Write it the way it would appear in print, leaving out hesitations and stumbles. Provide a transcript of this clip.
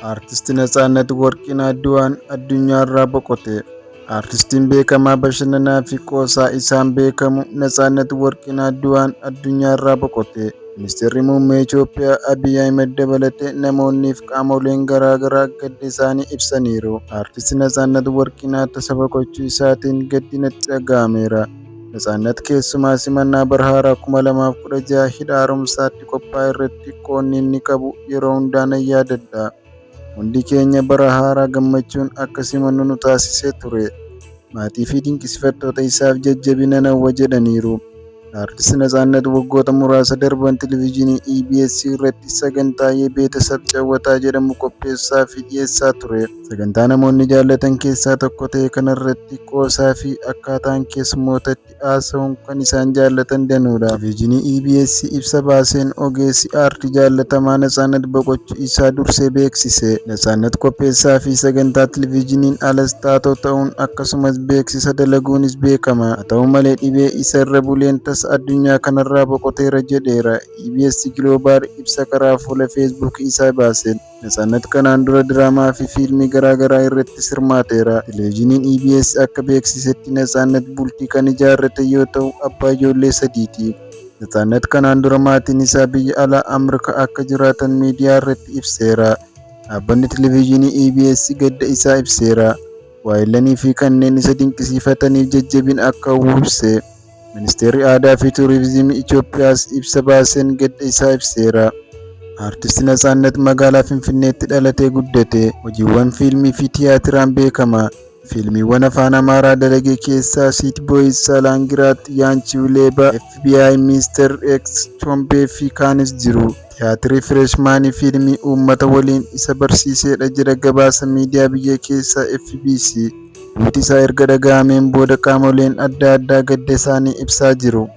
Artisti Natsaannat Worqinaa du'aan addunyaarraa boqote. Artistiin beekamaa bashannanaa fi qoosaa isaan beekamu Natsaannat Worqinaa du'aan addunyaarraa boqote. Ministeerri muummee Itoophiyaa Abiy Ahmed dabalatee namoonnii fi qaamoleen garaa garaa gadda isaanii ibsaniiru. Artisti Natsaannat Worqinaa tasa boqochuu isaatiin gaddi natti dhaga'ameera. Natsaannat keessumaa simannaa bara haaraa 2016 hidha haaromsaatti qophaa'e irratti qoonni inni qabu yeroo hundaa nan yaadadha. Hundi keenya bara haaraa gammachuun akka simannu nu taasisee ture. Maatii fi dinqisiifattoota isaaf jajjabina hawwa jedhaniiru. Artisti Natsaannat waggoota muraasa darban Televezyiinii EBS irratti sagantaa Beetesab Cawwataa jedhamu qopheessaa fi dhiyeessaa ture. Sagantaa namoonni jaallatan keessaa tokko ta'e kanarratti qoosaa fi akkaataan keessummootatti haasa'uun kan isaan jaallatan danuudha. Televezyiinii EBS ibsa baaseen ogeessi aartii jaallatamaa Natsaannat boqochuu isaa dursee beeksise. Natsaannat qopheessaa fi sagantaa Televezyiiniin alas taatoo ta'uun akkasumas beeksisa dalaguunis beekama. Haa ta'u malee dhibee isa irra buleen addunyaa kanarraa boqoteera jedheera. EBS Global ibsa karaa fuula Facebook isaa baaseen. Natsaannat kanaan dura diraamaa fi fiilmii garaa garaa irratti hirmaateera. Televezyiiniin EBS akka beeksisetti Natsaannat bultii kan ijaarrate yoo ta'u abbaa ijoollee sadiiti. Natsaannat kanaan dura maatiin isaa biyya alaa Ameerikaa akka jiraatan miidiyaa irratti ibseera. Dhaabbanni Televezyiinii EBS gadda isaa ibseera. Waayilanii fi kanneen isa dinqisiifataniif jajjabina akka hawwu ibse. Ministeerri Aadaa fi Turizimii Itoophiyaas ibsa baaseen gadda isaa ibseera. Artisti Natsaannat magaalaa Finfinneetti dhalatee guddate. Hojiiwwan fiilmii fi tiyaatiraan beekama. Fiilmiiwwan afaan Amaaraa dalagee keessaa City Boys, Salangirat, Yaanchi Leeba, FBI, Mr X, Chombee fi kaanis jiru. Tiyaatirri Fireeshmaanii fiilmii uummata waliin isa barsiisedha jedha gabaasa miidiyaa biyya keessaa FBC. Duuti isaa erga dhaga'ameen booda qaamoleen adda addaa gadda isaanii ibsaa jiru.